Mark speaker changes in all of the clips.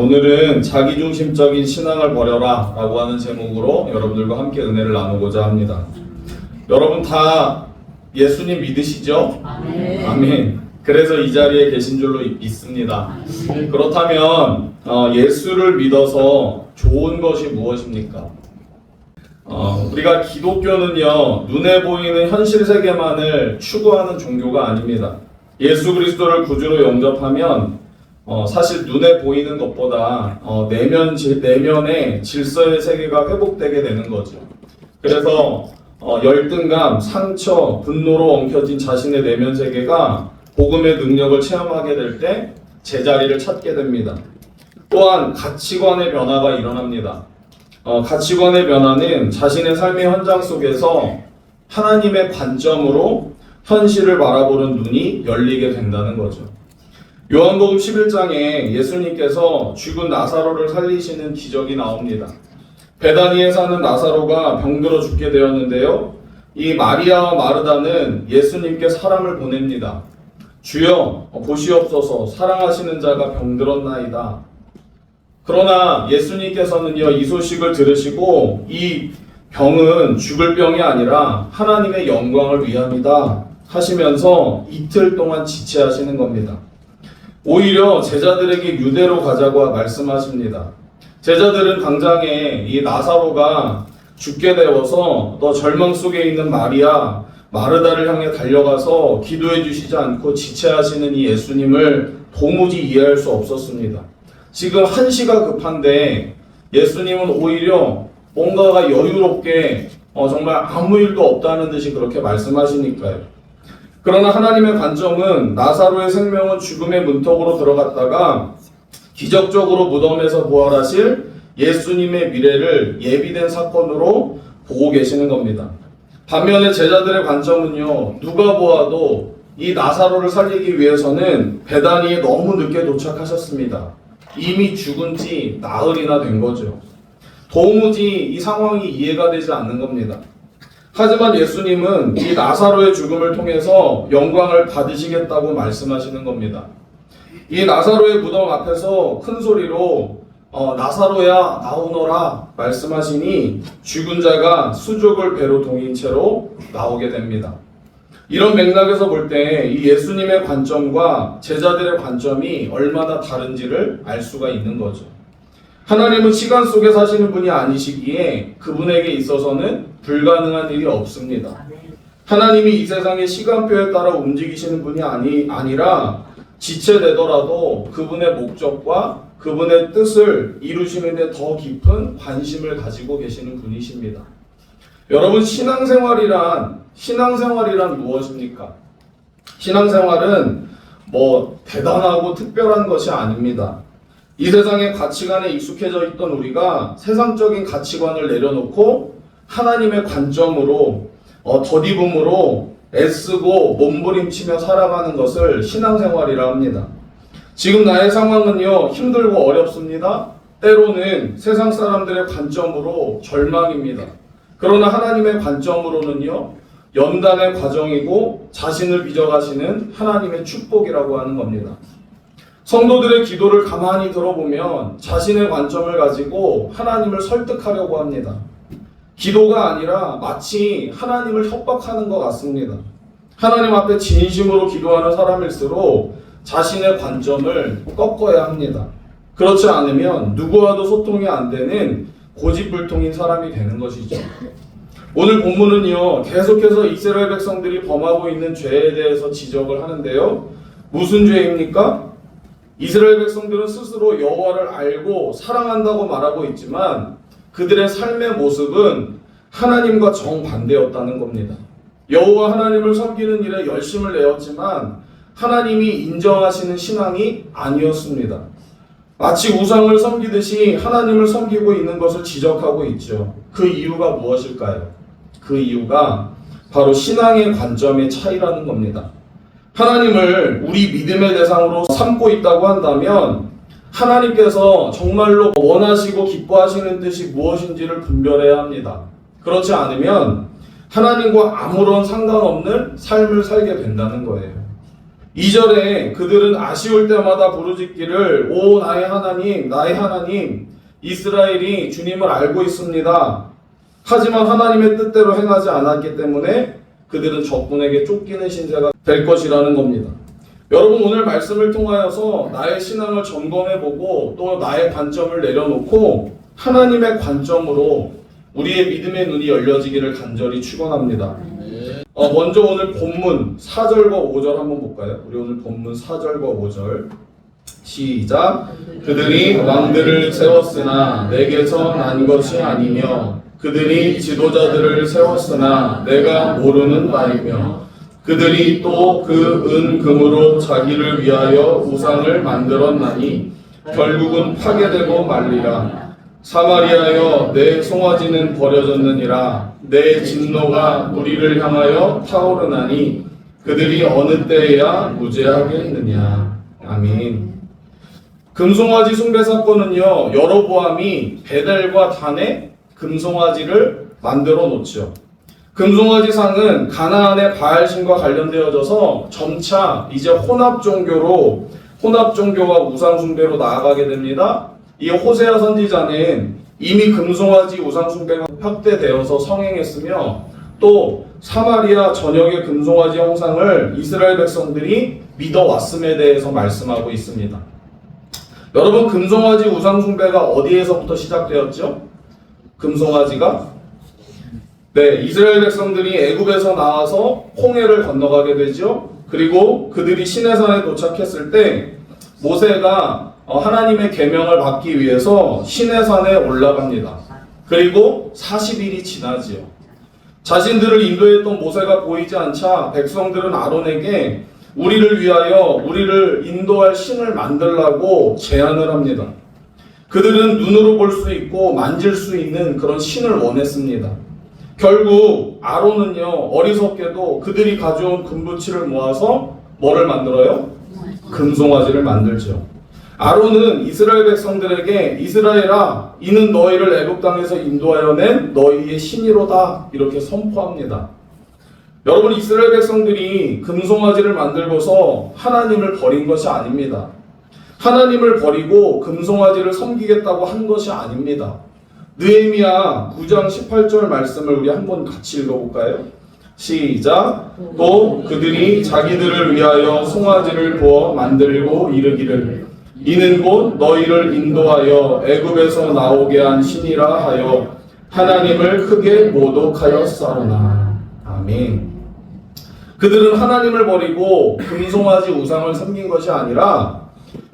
Speaker 1: 오늘은 자기중심적인 신앙을 버려라 라고 하는 제목으로 여러분들과 함께 은혜를 나누고자 합니다. 여러분 다 예수님 믿으시죠?
Speaker 2: 아멘.
Speaker 1: 아멘. 그래서 이 자리에 계신 줄로 믿습니다. 그렇다면 예수를 믿어서 좋은 것이 무엇입니까? 우리가 기독교는요, 눈에 보이는 현실 세계만을 추구하는 종교가 아닙니다. 예수 그리스도를 구주로 영접하면 사실 눈에 보이는 것보다 내면의 질서의 세계가 회복되게 되는 거죠. 그래서 열등감, 상처, 분노로 엉켜진 자신의 내면 세계가 복음의 능력을 체험하게 될 때 제자리를 찾게 됩니다. 또한 가치관의 변화가 일어납니다. 가치관의 변화는 자신의 삶의 현장 속에서 하나님의 관점으로 현실을 바라보는 눈이 열리게 된다는 거죠. 요한복음 11장에 예수님께서 죽은 나사로를 살리시는 기적이 나옵니다. 베다니에 사는 나사로가 병들어 죽게 되었는데요. 이 마리아와 마르다는 예수님께 사람을 보냅니다. 주여 보시옵소서, 사랑하시는 자가 병들었나이다. 그러나 예수님께서는요, 이 소식을 들으시고 이 병은 죽을 병이 아니라 하나님의 영광을 위함이다 하시면서 이틀 동안 지체하시는 겁니다. 오히려 제자들에게 유대로 가자고 말씀하십니다. 제자들은 당장에 이 나사로가 죽게 되어서 너 절망 속에 있는 마리아, 마르다를 향해 달려가서 기도해 주시지 않고 지체하시는 이 예수님을 도무지 이해할 수 없었습니다. 지금 한시가 급한데 예수님은 오히려 뭔가가 여유롭게 정말 아무 일도 없다는 듯이 그렇게 말씀하시니까요. 그러나 하나님의 관점은 나사로의 생명은 죽음의 문턱으로 들어갔다가 기적적으로 무덤에서 부활하실 예수님의 미래를 예비된 사건으로 보고 계시는 겁니다. 반면에 제자들의 관점은요, 누가 보아도 이 나사로를 살리기 위해서는 베다니에 너무 늦게 도착하셨습니다. 이미 죽은 지 나흘이나 된 거죠. 도무지 이 상황이 이해가 되지 않는 겁니다. 하지만 예수님은 이 나사로의 죽음을 통해서 영광을 받으시겠다고 말씀하시는 겁니다. 이 나사로의 무덤 앞에서 큰 소리로 나사로야 나오너라 말씀하시니 죽은 자가 수족을 배로 동인 채로 나오게 됩니다. 이런 맥락에서 볼 때 이 예수님의 관점과 제자들의 관점이 얼마나 다른지를 알 수가 있는 거죠. 하나님은 시간 속에 사시는 분이 아니시기에 그분에게 있어서는 불가능한 일이 없습니다. 하나님이 이 세상의 시간표에 따라 움직이시는 분이 아니라 지체되더라도 그분의 목적과 그분의 뜻을 이루시는 데 더 깊은 관심을 가지고 계시는 분이십니다. 여러분, 신앙생활이란 무엇입니까? 신앙생활은 대단하고 특별한 것이 아닙니다. 이 세상의 가치관에 익숙해져 있던 우리가 세상적인 가치관을 내려놓고 하나님의 관점으로 덧입음으로 애쓰고 몸부림치며 살아가는 것을 신앙생활이라 합니다. 지금 나의 상황은요, 힘들고 어렵습니다. 때로는 세상 사람들의 관점으로 절망입니다. 그러나 하나님의 관점으로는요, 연단의 과정이고 자신을 빚어가시는 하나님의 축복이라고 하는 겁니다. 성도들의 기도를 가만히 들어보면 자신의 관점을 가지고 하나님을 설득하려고 합니다. 기도가 아니라 마치 하나님을 협박하는 것 같습니다. 하나님 앞에 진심으로 기도하는 사람일수록 자신의 관점을 꺾어야 합니다. 그렇지 않으면 누구와도 소통이 안 되는 고집불통인 사람이 되는 것이죠. 오늘 본문은요, 계속해서 이스라엘 백성들이 범하고 있는 죄에 대해서 지적을 하는데요. 무슨 죄입니까? 이스라엘 백성들은 스스로 여호와를 알고 사랑한다고 말하고 있지만 그들의 삶의 모습은 하나님과 정반대였다는 겁니다. 여호와 하나님을 섬기는 일에 열심을 내었지만 하나님이 인정하시는 신앙이 아니었습니다. 마치 우상을 섬기듯이 하나님을 섬기고 있는 것을 지적하고 있죠. 그 이유가 무엇일까요? 그 이유가 바로 신앙의 관점의 차이라는 겁니다. 하나님을 우리 믿음의 대상으로 삼고 있다고 한다면 하나님께서 정말로 원하시고 기뻐하시는 뜻이 무엇인지를 분별해야 합니다. 그렇지 않으면 하나님과 아무런 상관없는 삶을 살게 된다는 거예요. 2절에 그들은 아쉬울 때마다 부르짖기를 오 나의 하나님 나의 하나님 이스라엘이 주님을 알고 있습니다. 하지만 하나님의 뜻대로 행하지 않았기 때문에 그들은 적군에게 쫓기는 신세가 될 것이라는 겁니다. 여러분 오늘 말씀을 통하여서 나의 신앙을 점검해보고 또 나의 관점을 내려놓고 하나님의 관점으로 우리의 믿음의 눈이 열려지기를 간절히 축원합니다. 먼저 오늘 본문 4절과 5절 한번 볼까요? 우리 오늘 본문 4절과 5절 시작. 그들이 왕들을 세웠으나 내게서 난 것이 아니며 그들이 지도자들을 세웠으나 내가 모르는 바이며 그들이 또 그 은금으로 자기를 위하여 우상을 만들었나니 결국은 파괴되고 말리라. 사마리아여 내 송아지는 버려졌느니라. 내 진노가 우리를 향하여 타오르나니 그들이 어느 때에야 무죄하겠느냐. 아멘. 금송아지 숭배 사건은요, 여로보암이 베델과 단에 금송아지를 만들어 놓죠. 금송아지 상은 가나안의 바알신과 관련되어져서 점차 이제 혼합 종교와 우상 숭배로 나아가게 됩니다. 이 호세아 선지자는 이미 금송아지 우상 숭배가 확대되어서 성행했으며 또 사마리아 전역의 금송아지 형상을 이스라엘 백성들이 믿어왔음에 대해서 말씀하고 있습니다. 여러분 금송아지 우상 숭배가 어디에서부터 시작되었죠? 금송아지가 이스라엘 백성들이 애굽에서 나와서 홍해를 건너가게 되죠. 그리고 그들이 시내산에 도착했을 때 모세가 하나님의 계명을 받기 위해서 시내산에 올라갑니다. 그리고 40일이 지나지요. 자신들을 인도했던 모세가 보이지 않자 백성들은 아론에게 우리를 위하여 우리를 인도할 신을 만들라고 제안을 합니다. 그들은 눈으로 볼 수 있고 만질 수 있는 그런 신을 원했습니다. 결국 아론은요 어리석게도 그들이 가져온 금붙이를 모아서 뭐를 만들어요? 금송아지를 만들죠. 아론은 이스라엘 백성들에게 이스라엘아 이는 너희를 애굽 땅에서 인도하여 낸 너희의 신이로다 이렇게 선포합니다. 여러분 이스라엘 백성들이 금송아지를 만들고서 하나님을 버린 것이 아닙니다. 하나님을 버리고 금송아지를 섬기겠다고 한 것이 아닙니다. 느헤미야 9장 18절 말씀을 우리 한번 같이 읽어볼까요? 시작. 또 그들이 자기들을 위하여 송아지를 부어 만들고 이르기를 이는 곧 너희를 인도하여 애굽에서 나오게 한 신이라 하여 하나님을 크게 모독하였사오나. 아멘. 그들은 하나님을 버리고 금송아지 우상을 섬긴 것이 아니라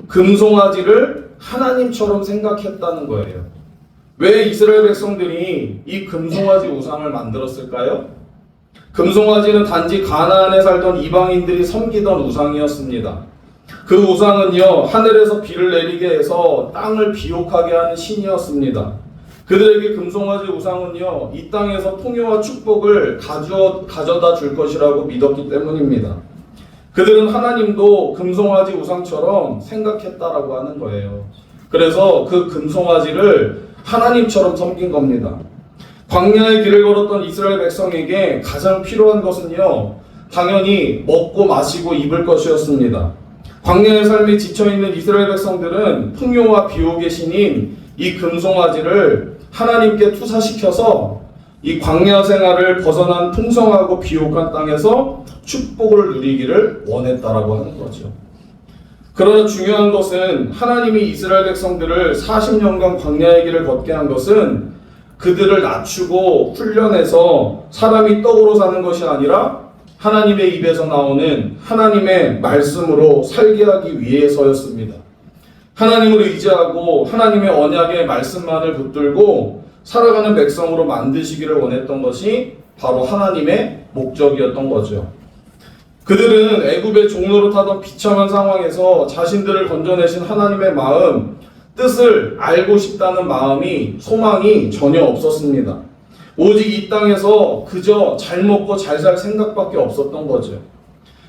Speaker 1: 금송아지를 하나님처럼 생각했다는 거예요. 왜 이스라엘 백성들이 이 금송아지 우상을 만들었을까요? 금송아지는 단지 가나안에 살던 이방인들이 섬기던 우상이었습니다. 그 우상은요 하늘에서 비를 내리게 해서 땅을 비옥하게 하는 신이었습니다. 그들에게 금송아지 우상은요 이 땅에서 풍요와 축복을 가져다 줄 것이라고 믿었기 때문입니다. 그들은 하나님도 금송아지 우상처럼 생각했다라고 하는 거예요. 그래서 그 금송아지를 하나님처럼 섬긴 겁니다. 광야의 길을 걸었던 이스라엘 백성에게 가장 필요한 것은요 당연히 먹고 마시고 입을 것이었습니다. 광야의 삶에 지쳐있는 이스라엘 백성들은 풍요와 비옥의 신인 이 금송아지를 하나님께 투사시켜서 이 광야 생활을 벗어난 풍성하고 비옥한 땅에서 축복을 누리기를 원했다라고 하는 거죠. 그러나 중요한 것은 하나님이 이스라엘 백성들을 40년간 광야의 길을 걷게 한 것은 그들을 낮추고 훈련해서 사람이 떡으로 사는 것이 아니라 하나님의 입에서 나오는 하나님의 말씀으로 살게 하기 위해서였습니다. 하나님을 의지하고 하나님의 언약의 말씀만을 붙들고 살아가는 백성으로 만드시기를 원했던 것이 바로 하나님의 목적이었던 거죠. 그들은 애굽의 종로로 타던 비참한 상황에서 자신들을 건져내신 하나님의 마음, 뜻을 알고 싶다는 마음이, 소망이 전혀 없었습니다. 오직 이 땅에서 그저 잘 먹고 잘 살 생각밖에 없었던 거죠.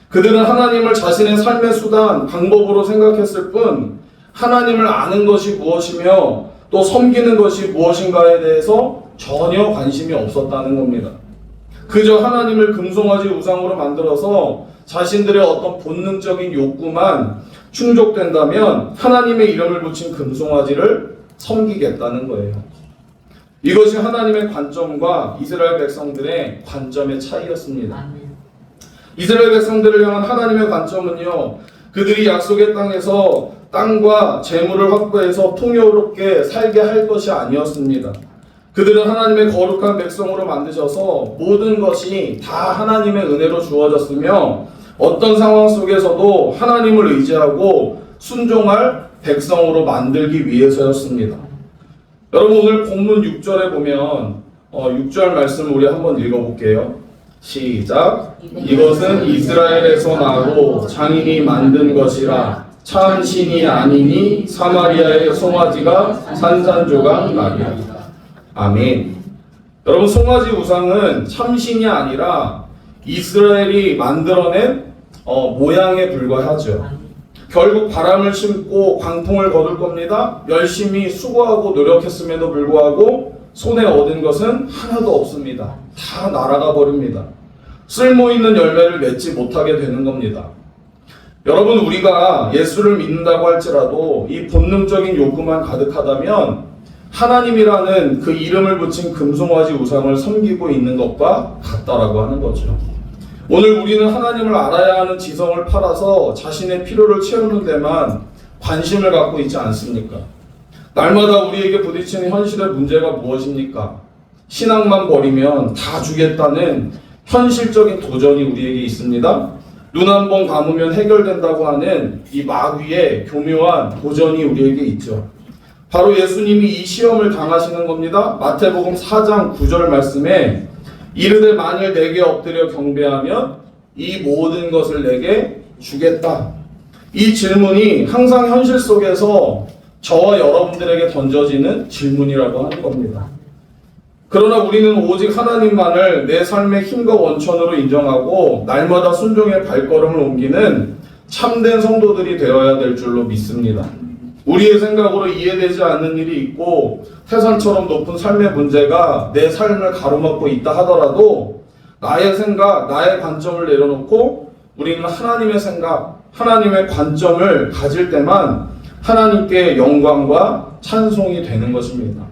Speaker 1: 그들은 하나님을 자신의 삶의 수단, 방법으로 생각했을 뿐 하나님을 아는 것이 무엇이며 또 섬기는 것이 무엇인가에 대해서 전혀 관심이 없었다는 겁니다. 그저 하나님을 금송아지 우상으로 만들어서 자신들의 어떤 본능적인 욕구만 충족된다면 하나님의 이름을 붙인 금송아지를 섬기겠다는 거예요. 이것이 하나님의 관점과 이스라엘 백성들의 관점의 차이였습니다. 이스라엘 백성들을 향한 하나님의 관점은요, 그들이 약속의 땅에서 땅과 재물을 확보해서 풍요롭게 살게 할 것이 아니었습니다. 그들은 하나님의 거룩한 백성으로 만드셔서 모든 것이 다 하나님의 은혜로 주어졌으며 어떤 상황 속에서도 하나님을 의지하고 순종할 백성으로 만들기 위해서였습니다. 여러분, 오늘 본문 6절에 보면 6절 말씀을 우리 한번 읽어볼게요. 시작. 이것은 이스라엘에서 나고 장인이 만든 것이라 참 신이 아니니 사마리아의 송아지가 산산조각 나리라. 아멘. 여러분, 송아지 우상은 참신이 아니라 이스라엘이 만들어낸 모양에 불과하죠. 결국 바람을 심고 광풍을 거둘 겁니다. 열심히 수고하고 노력했음에도 불구하고 손에 얻은 것은 하나도 없습니다. 다 날아가 버립니다. 쓸모있는 열매를 맺지 못하게 되는 겁니다. 여러분, 우리가 예수를 믿는다고 할지라도 이 본능적인 욕구만 가득하다면 하나님이라는 그 이름을 붙인 금송아지 우상을 섬기고 있는 것과 같다라고 하는 거죠. 오늘 우리는 하나님을 알아야 하는 지성을 팔아서 자신의 필요를 채우는 데만 관심을 갖고 있지 않습니까? 날마다 우리에게 부딪히는 현실의 문제가 무엇입니까? 신앙만 버리면 다 주겠다는 현실적인 도전이 우리에게 있습니다. 눈 한 번 감으면 해결된다고 하는 이 마귀의 교묘한 도전이 우리에게 있죠. 바로 예수님이 이 시험을 당하시는 겁니다. 마태복음 4장 9절 말씀에 이르되 만일 내게 엎드려 경배하면 이 모든 것을 내게 주겠다. 이 질문이 항상 현실 속에서 저와 여러분들에게 던져지는 질문이라고 하는 겁니다. 그러나 우리는 오직 하나님만을 내 삶의 힘과 원천으로 인정하고 날마다 순종의 발걸음을 옮기는 참된 성도들이 되어야 될 줄로 믿습니다. 우리의 생각으로 이해되지 않는 일이 있고 태산처럼 높은 삶의 문제가 내 삶을 가로막고 있다 하더라도 나의 생각, 나의 관점을 내려놓고 우리는 하나님의 생각, 하나님의 관점을 가질 때만 하나님께 영광과 찬송이 되는 것입니다.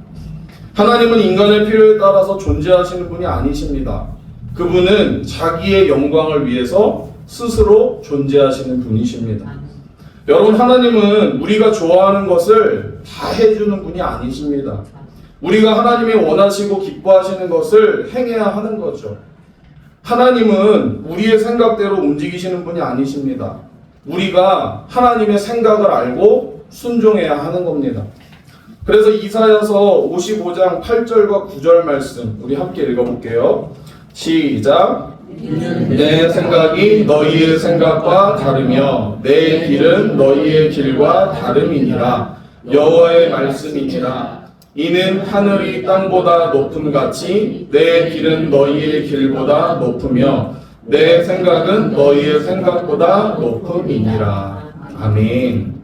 Speaker 1: 하나님은 인간의 필요에 따라서 존재하시는 분이 아니십니다. 그분은 자기의 영광을 위해서 스스로 존재하시는 분이십니다. 여러분, 하나님은 우리가 좋아하는 것을 다 해주는 분이 아니십니다. 우리가 하나님이 원하시고 기뻐하시는 것을 행해야 하는 거죠. 하나님은 우리의 생각대로 움직이시는 분이 아니십니다. 우리가 하나님의 생각을 알고 순종해야 하는 겁니다. 그래서 이사야서 55장 8절과 9절 말씀 우리 함께 읽어볼게요. 시작. 내 생각이 너희의 생각과 다르며 내 길은 너희의 길과 다름이니라. 여호와의 말씀이니라. 이는 하늘이 땅보다 높음 같이 내 길은 너희의 길보다 높으며 내 생각은 너희의 생각보다 높음이니라. 아멘.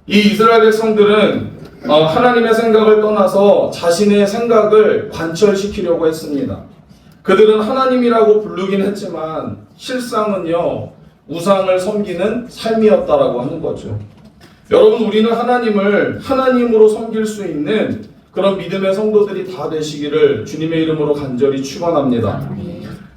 Speaker 1: 이 이스라엘 백성들은 하나님의 생각을 떠나서 자신의 생각을 관철시키려고 했습니다. 그들은 하나님이라고 부르긴 했지만 실상은요, 우상을 섬기는 삶이었다라고 하는 거죠. 여러분, 우리는 하나님을 하나님으로 섬길 수 있는 그런 믿음의 성도들이 다 되시기를 주님의 이름으로 간절히 축원합니다.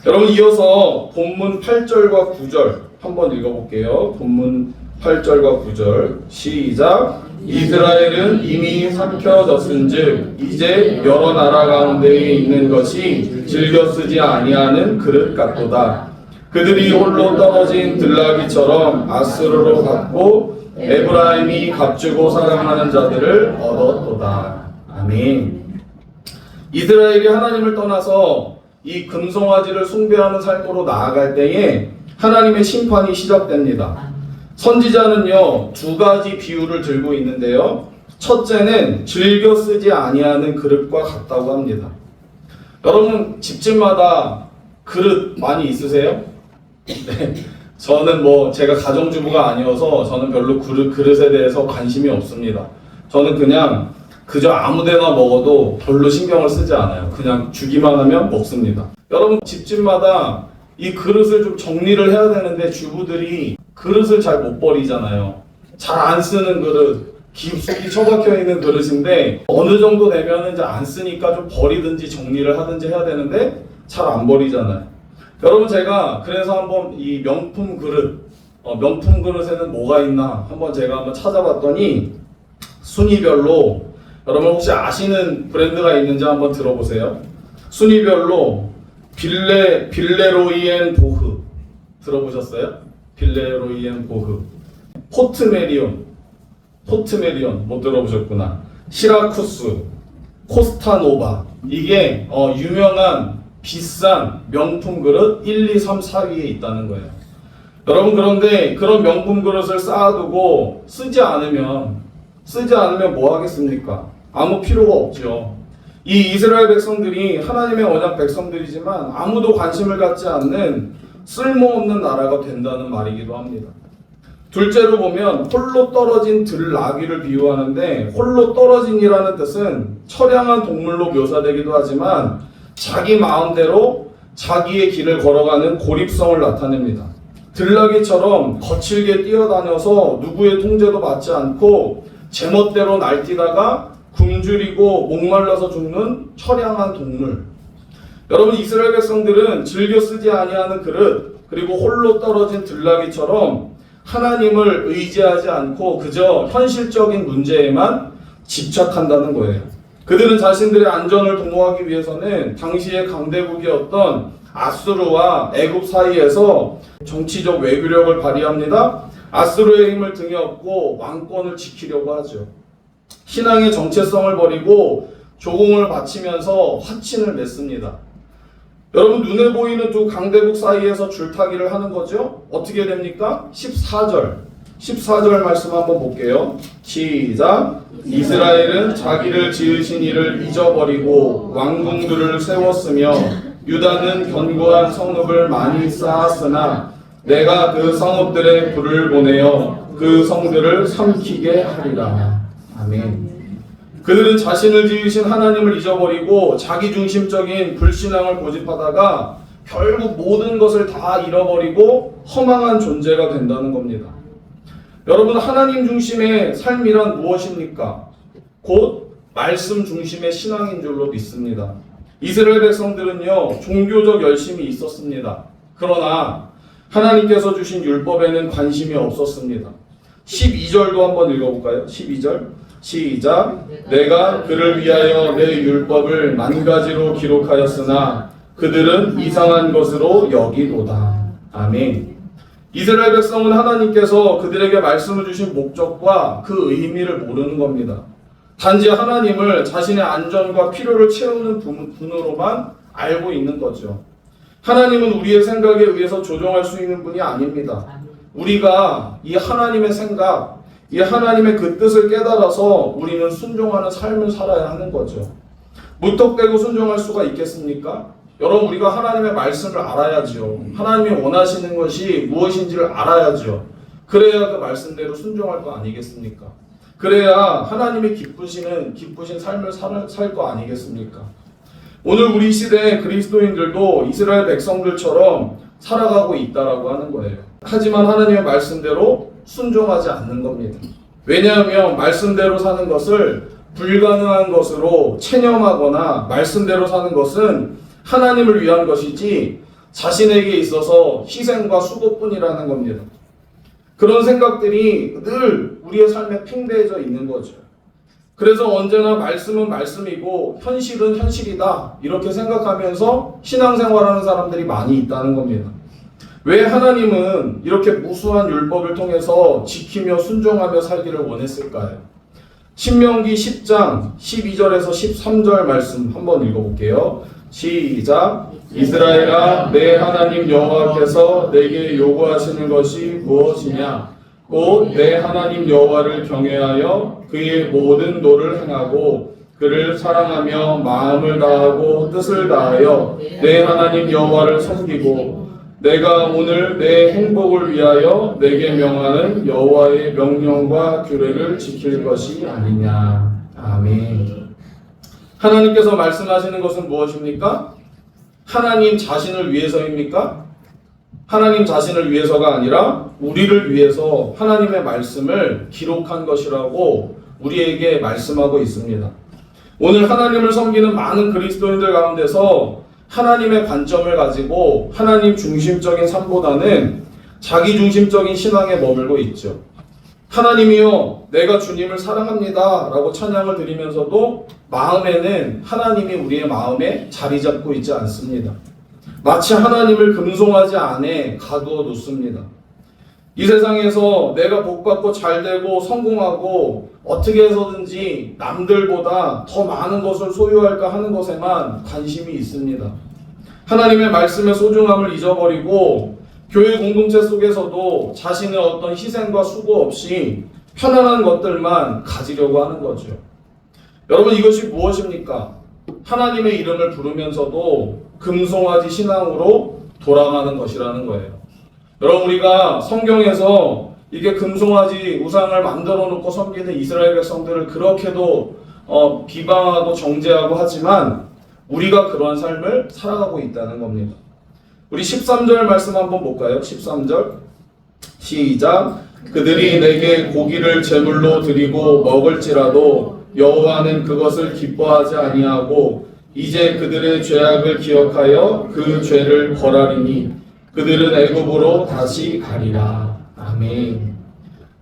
Speaker 1: 여러분, 이어서 본문 8절과 9절 한번 읽어볼게요. 본문 8절과 9절 시작. 이스라엘은 이미 삼켜졌은즉 이제 여러 나라 가운데에 있는 것이 즐겨 쓰지 아니하는 그릇 같도다. 그들이 홀로 떨어진 들나귀처럼 아스르로 갔고 에브라임이 값주고 사랑하는 자들을 얻었도다. 아멘. 이스라엘이 하나님을 떠나서 이 금송아지를 숭배하는 삶으로 나아갈 때에 하나님의 심판이 시작됩니다. 선지자는요, 두 가지 비유를 들고 있는데요. 첫째는 즐겨 쓰지 아니하는 그릇과 같다고 합니다. 여러분, 집집마다 그릇 많이 있으세요? 네. 저는 제가 가정주부가 아니어서 저는 별로 그릇에 대해서 관심이 없습니다. 저는 그냥 그저 아무데나 먹어도 별로 신경을 쓰지 않아요. 그냥 주기만 하면 먹습니다. 여러분, 집집마다 이 그릇을 좀 정리를 해야 되는데 주부들이 그릇을 잘 못 버리잖아요. 잘 안 쓰는 그릇, 깊숙이 처박혀 있는 그릇인데 어느 정도 되면 이제 안 쓰니까 좀 버리든지 정리를 하든지 해야 되는데 잘 안 버리잖아요. 여러분 제가 그래서 한번 이 명품 그릇, 명품 그릇에는 뭐가 있나 제가 한번 찾아봤더니 순위별로 여러분 혹시 아시는 브랜드가 있는지 한번 들어보세요. 순위별로 빌레로이엔 보흐 들어보셨어요? 빌레로이엔 보흐, 포트메리온 못 들어보셨구나. 시라쿠스, 코스타노바, 이게 유명한 비싼 명품 그릇 1, 2, 3, 4위에 있다는 거예요. 여러분 그런데 그런 명품 그릇을 쌓아두고 쓰지 않으면 뭐 하겠습니까? 아무 필요가 없죠. 이 이스라엘 백성들이 하나님의 언약 백성들이지만 아무도 관심을 갖지 않는 쓸모없는 나라가 된다는 말이기도 합니다. 둘째로 보면 홀로 떨어진 들나귀를 비유하는데 홀로 떨어진이라는 뜻은 처량한 동물로 묘사되기도 하지만 자기 마음대로 자기의 길을 걸어가는 고립성을 나타냅니다. 들나귀처럼 거칠게 뛰어다녀서 누구의 통제도 받지 않고 제멋대로 날뛰다가 굶주리고 목말라서 죽는 처량한 동물. 여러분 이스라엘 백성들은 즐겨 쓰지 아니하는 그릇 그리고 홀로 떨어진 들나귀처럼 하나님을 의지하지 않고 그저 현실적인 문제에만 집착한다는 거예요. 그들은 자신들의 안전을 도모하기 위해서는 당시의 강대국이었던 아수르와 애굽 사이에서 정치적 외교력을 발휘합니다. 아수르의 힘을 등에 업고 왕권을 지키려고 하죠. 신앙의 정체성을 버리고 조공을 바치면서 화친을 맺습니다. 여러분 눈에 보이는 두 강대국 사이에서 줄타기를 하는 거죠. 어떻게 됩니까? 14절 말씀 한번 볼게요. 시작. 이스라엘은 자기를 지으신 이를 잊어버리고 왕궁들을 세웠으며 유다는 견고한 성읍을 많이 쌓았으나 내가 그 성읍들에 불을 보내어 그 성들을 삼키게 하리라. 아멘. 그들은 자신을 지으신 하나님을 잊어버리고 자기중심적인 불신앙을 고집하다가 결국 모든 것을 다 잃어버리고 허망한 존재가 된다는 겁니다. 여러분 하나님 중심의 삶이란 무엇입니까? 곧 말씀 중심의 신앙인 줄로 믿습니다. 이스라엘 백성들은요 종교적 열심이 있었습니다. 그러나 하나님께서 주신 율법에는 관심이 없었습니다. 12절도 한번 읽어볼까요? 12절 시작. 내가 그를 위하여 내 율법을 만 가지로 기록하였으나 그들은 이상한 것으로 여기도다. 아멘. 이스라엘 백성은 하나님께서 그들에게 말씀을 주신 목적과 그 의미를 모르는 겁니다. 단지 하나님을 자신의 안전과 필요를 채우는 분으로만 알고 있는 거죠. 하나님은 우리의 생각에 의해서 조종할 수 있는 분이 아닙니다. 우리가 이 하나님의 생각, 이 하나님의 그 뜻을 깨달아서 우리는 순종하는 삶을 살아야 하는 거죠. 무턱대고 순종할 수가 있겠습니까? 여러분 우리가 하나님의 말씀을 알아야죠. 하나님이 원하시는 것이 무엇인지를 알아야죠. 그래야 그 말씀대로 순종할 거 아니겠습니까? 그래야 하나님이 기쁘신 삶을 살 거 아니겠습니까? 오늘 우리 시대의 그리스도인들도 이스라엘 백성들처럼 살아가고 있다라고 하는 거예요. 하지만 하나님의 말씀대로 순종하지 않는 겁니다. 왜냐하면 말씀대로 사는 것을 불가능한 것으로 체념하거나 말씀대로 사는 것은 하나님을 위한 것이지 자신에게 있어서 희생과 수고뿐이라는 겁니다. 그런 생각들이 늘 우리의 삶에 팽배해져 있는 거죠. 그래서 언제나 말씀은 말씀이고 현실은 현실이다 이렇게 생각하면서 신앙생활하는 사람들이 많이 있다는 겁니다. 왜 하나님은 이렇게 무수한 율법을 통해서 지키며 순종하며 살기를 원했을까요? 신명기 10장 12절에서 13절 말씀 한번 읽어볼게요. 시작. 이스라엘아 내 하나님 여호와께서 내게 요구하시는 것이 무엇이냐? 곧 내 하나님 여호와를 경외하여 그의 모든 도를 행하고 그를 사랑하며 마음을 다하고 뜻을 다하여 내 하나님 여호와를 섬기고 내가 오늘 내 행복을 위하여 내게 명하는 여호와의 명령과 규례를 지킬 것이 아니냐. 아멘. 하나님께서 말씀하시는 것은 무엇입니까? 하나님 자신을 위해서입니까? 하나님 자신을 위해서가 아니라 우리를 위해서 하나님의 말씀을 기록한 것이라고 우리에게 말씀하고 있습니다. 오늘 하나님을 섬기는 많은 그리스도인들 가운데서 하나님의 관점을 가지고 하나님 중심적인 삶보다는 자기 중심적인 신앙에 머물고 있죠. 하나님이여 내가 주님을 사랑합니다 라고 찬양을 드리면서도 마음에는 하나님이 우리의 마음에 자리 잡고 있지 않습니다. 마치 하나님을 금송아지 안에 가두어 놓습니다. 이 세상에서 내가 복받고 잘되고 성공하고 어떻게 해서든지 남들보다 더 많은 것을 소유할까 하는 것에만 관심이 있습니다. 하나님의 말씀의 소중함을 잊어버리고 교회 공동체 속에서도 자신의 어떤 희생과 수고 없이 편안한 것들만 가지려고 하는 거죠. 여러분 이것이 무엇입니까? 하나님의 이름을 부르면서도 금송아지 신앙으로 돌아가는 것이라는 거예요. 여러분 우리가 성경에서 이게 금송아지 우상을 만들어 놓고 섬기는 이스라엘 백성들을 그렇게도 비방하고 정죄하고 하지만 우리가 그러한 삶을 살아가고 있다는 겁니다. 우리 13절 말씀 한번 볼까요? 13절 시작. 그들이 내게 고기를 제물로 드리고 먹을지라도 여호와는 그것을 기뻐하지 아니하고 이제 그들의 죄악을 기억하여 그 죄를 벌하리니 그들은 애굽으로 다시 가리라. 아멘.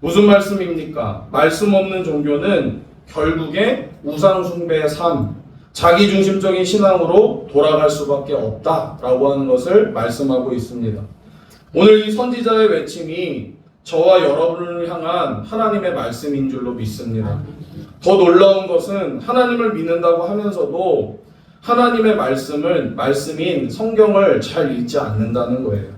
Speaker 1: 무슨 말씀입니까? 말씀 없는 종교는 결국에 우상 숭배의 삶, 자기 중심적인 신앙으로 돌아갈 수밖에 없다라고 하는 것을 말씀하고 있습니다. 오늘 이 선지자의 외침이 저와 여러분을 향한 하나님의 말씀인 줄로 믿습니다. 더 놀라운 것은 하나님을 믿는다고 하면서도 하나님의 말씀인 성경을 잘 읽지 않는다는 거예요.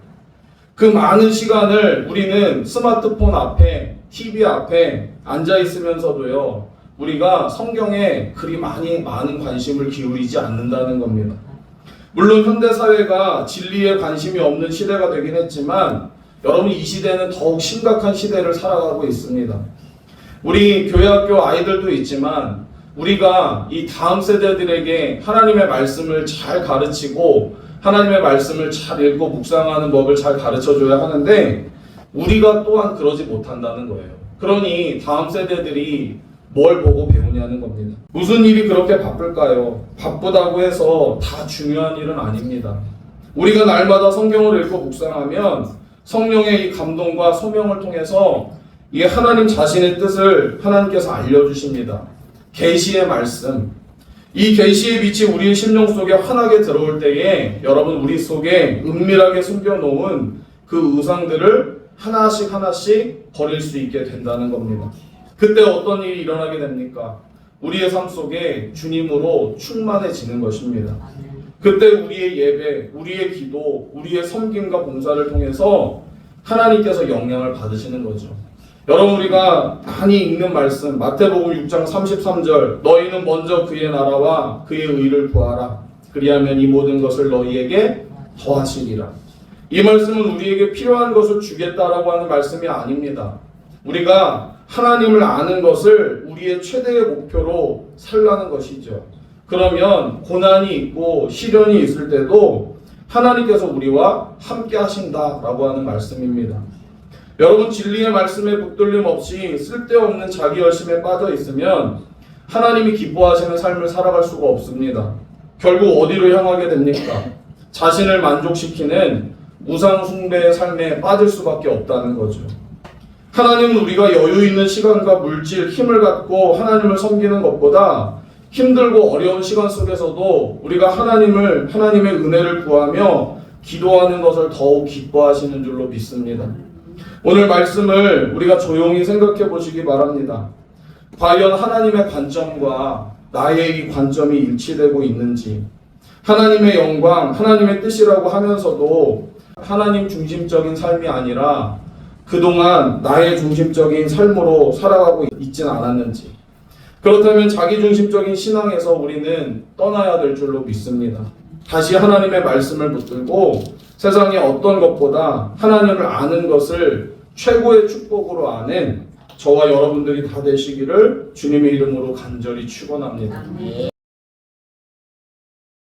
Speaker 1: 그 많은 시간을 우리는 스마트폰 앞에, TV 앞에 앉아 있으면서도요, 우리가 성경에 그리 많은 관심을 기울이지 않는다는 겁니다. 물론 현대사회가 진리에 관심이 없는 시대가 되긴 했지만 여러분 이 시대는 더욱 심각한 시대를 살아가고 있습니다. 우리 교회학교 아이들도 있지만 우리가 이 다음 세대들에게 하나님의 말씀을 잘 가르치고 하나님의 말씀을 잘 읽고 묵상하는 법을 잘 가르쳐줘야 하는데 우리가 또한 그러지 못한다는 거예요. 그러니 다음 세대들이 뭘 보고 배우냐는 겁니다. 무슨 일이 그렇게 바쁠까요? 바쁘다고 해서 다 중요한 일은 아닙니다. 우리가 날마다 성경을 읽고 묵상하면 성령의 이 감동과 소명을 통해서 이 하나님 자신의 뜻을 하나님께서 알려주십니다. 계시의 말씀, 이 계시의 빛이 우리의 심령 속에 환하게 들어올 때에 여러분 우리 속에 은밀하게 숨겨놓은 그 우상들을 하나씩 버릴 수 있게 된다는 겁니다. 그때 어떤 일이 일어나게 됩니까? 우리의 삶 속에 주님으로 충만해지는 것입니다. 그때 우리의 예배, 우리의 기도, 우리의 섬김과 봉사를 통해서 하나님께서 영향을 받으시는 거죠. 여러분 우리가 많이 읽는 말씀 마태복음 6장 33절 너희는 먼저 그의 나라와 그의 의를 구하라. 그리하면 이 모든 것을 너희에게 더하시리라. 이 말씀은 우리에게 필요한 것을 주겠다라고 하는 말씀이 아닙니다. 우리가 하나님을 아는 것을 우리의 최대의 목표로 살라는 것이죠. 그러면 고난이 있고 시련이 있을 때도 하나님께서 우리와 함께 하신다라고 하는 말씀입니다. 여러분 진리의 말씀에 붙들림 없이 쓸데없는 자기 열심에 빠져 있으면 하나님이 기뻐하시는 삶을 살아갈 수가 없습니다. 결국 어디로 향하게 됩니까? 자신을 만족시키는 우상 숭배의 삶에 빠질 수밖에 없다는 거죠. 하나님은 우리가 여유 있는 시간과 물질, 힘을 갖고 하나님을 섬기는 것보다 힘들고 어려운 시간 속에서도 우리가 하나님의 은혜를 구하며 기도하는 것을 더욱 기뻐하시는 줄로 믿습니다. 오늘 말씀을 우리가 조용히 생각해 보시기 바랍니다. 과연 하나님의 관점과 나의 이 관점이 일치되고 있는지, 하나님의 영광, 하나님의 뜻이라고 하면서도 하나님 중심적인 삶이 아니라 그동안 나의 중심적인 삶으로 살아가고 있지는 않았는지, 그렇다면 자기 중심적인 신앙에서 우리는 떠나야 될 줄로 믿습니다. 다시 하나님의 말씀을 붙들고 세상의 어떤 것보다 하나님을 아는 것을 최고의 축복으로 아는 저와 여러분들이 다 되시기를 주님의 이름으로 간절히 축원합니다.